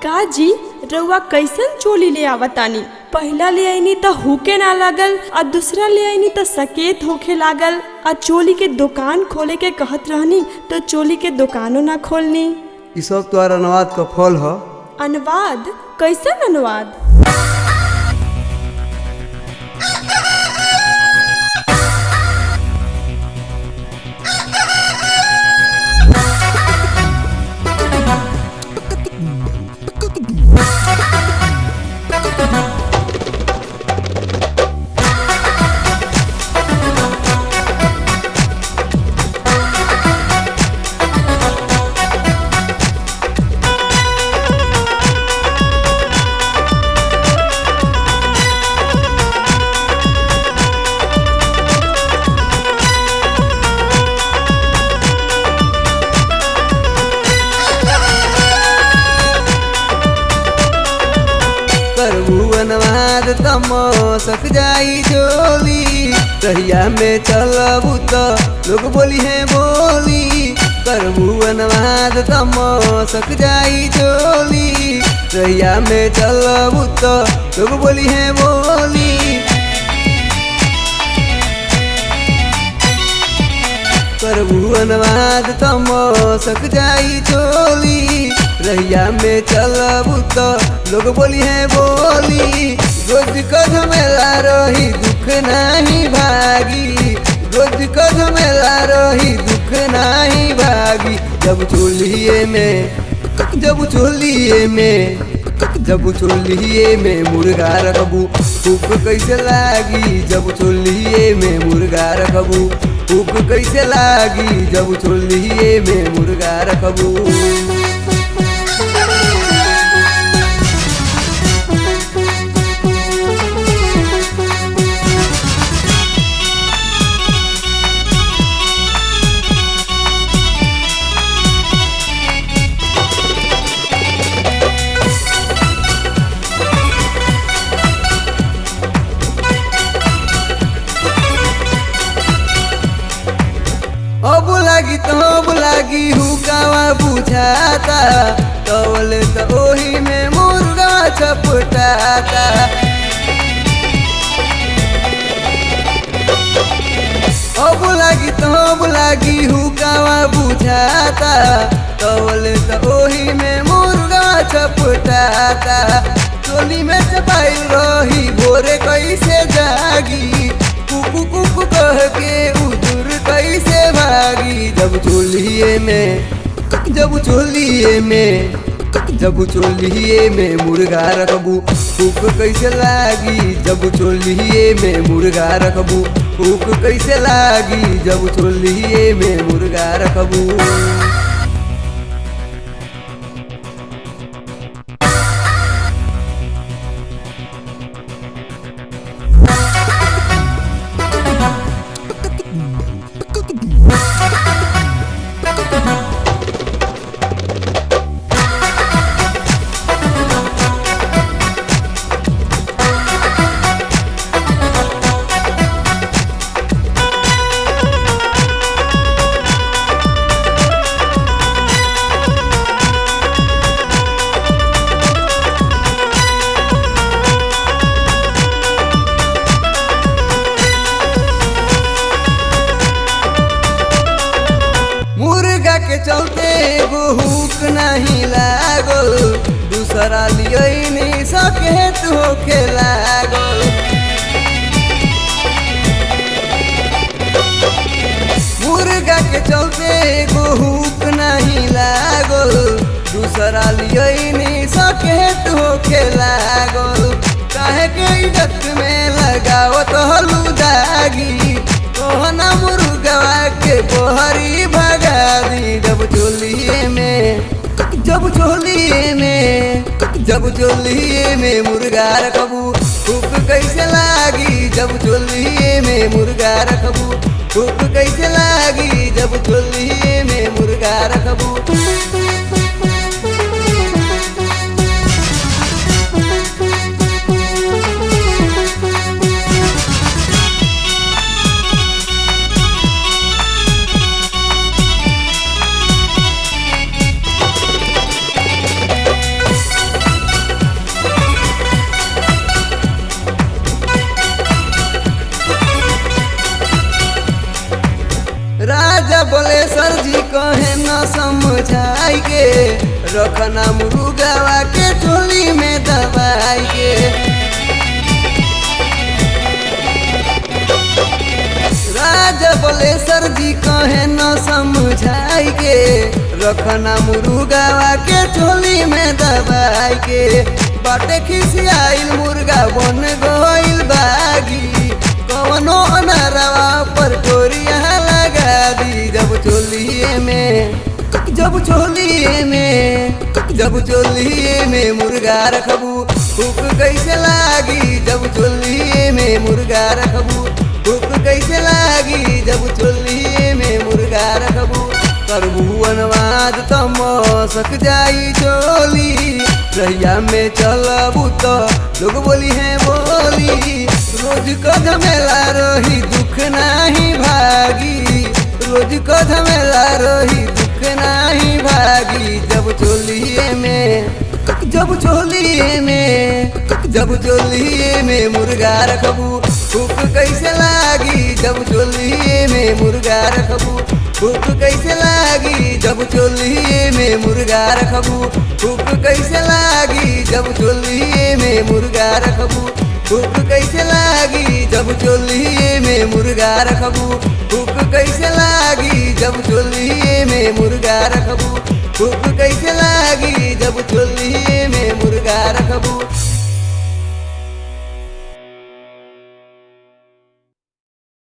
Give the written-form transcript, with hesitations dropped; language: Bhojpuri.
का जी रउआ कैसन चोली ले आवतानी? पहला ले आईनी त हुके ना लागल और दूसरा ले आईनी त सकेत होखे लागल। आ चोली के दुकान खोले के कहत रहनी तो चोली के दुकानो ना खोलनी। ई सब तोहर अनुवाद का फल ह। अनुवाद? कैसन अनुवाद? अनुवाद तम सक जाई चोली कहिया में चलबू तो लोग बोली है बोली। करबू अनुवाद तम सक जाई चोली कहिया में चलबू तो लोग बोली है बोली। करबू अनुवाद तम सक जाई चोली रहिया में चलबू तो लोग बोली है बोली। रोज का झमेला रही दुख नहीं भागी, रोज का झमेला रही दुख नहीं भागी। जब चोलिए में मुर्गा रखबू भूख कैसे लागी। जब चोलिए में मुर्गा रखबू भूख कैसे लागी। जब चोलिए में मुर्गा रखबू। अब लागी हुकावा बुझाता तवले तो ओही में मुर्गा छपटाता। अब लागी हुकावा बुझाता तवले तो ओही में मुर्गा छपटाता। चोली में चपाई रही भोरे कैसे जागी कुकु कुकु कह के उधर कैसे भागी। जब चोलिए में मुर्गा रखबू भूख कैसे लागी। जब चोलिए में मुर्गा रखबू भूख कैसे लागी। जब चोलिए में मुर्गा रखबू। के चलते भूख नहीं लागल दूसरा लिए नहीं सकेत होखे लागल। मुर्गा के चलते भूख नहीं लागल दूसरा लिए नहीं सकेत होखे लागल। काहे के इज्जत में लगाओ तो हलू दागी कोहना मुर्गवा के बोहरी भगा दी। जब चोलिए में मुर्गा रखबू भूख कैसे लागी। जब चोलिए में मुर्गा रखबू भूख कैसे लागी। जब चोलिए में मुर्गा रखबू। के रखना मुर्गावा के चोली में दबाई के। राजा बलेसर जी कहे न समझाई के रखना मुर्गावा के चोली में दबाई के। बाटे खिसियाइल मुर्गा बन गइल बागी कवनो अनारवा पर टोरिया लगा दी। जब चोलिए में मुर्गा रखबू भूख कैसे लागी। जब चोलिए में मुर्गा रखबू भूख कैसे लागी। जब चोलिए में मुर्गा रखबू करबू अनवाद त मसक जाई चोली। रहिया में चलबू तो लोग बोली है बोली। रोज क झमेला रही दुख नाही भागी। रोज क झमेला रही दुख नाही भागी। जब चोलिए में मुर्गा रखबू भूख कैसे लागी। जब चोलिए में मुर्गा रखबू भूख कैसे लागी। जब चोलिए में मुर्गा रखबू भूख कैसे लागी। जब चोलिए में मुर्गा रखबू भूख कैसे लागी। जब चोलिए में मुर्गा रखबू भूख कैसे लागी। जब चोलिए में मुर्गा रखबू भूख कैसे लागी। जब चोली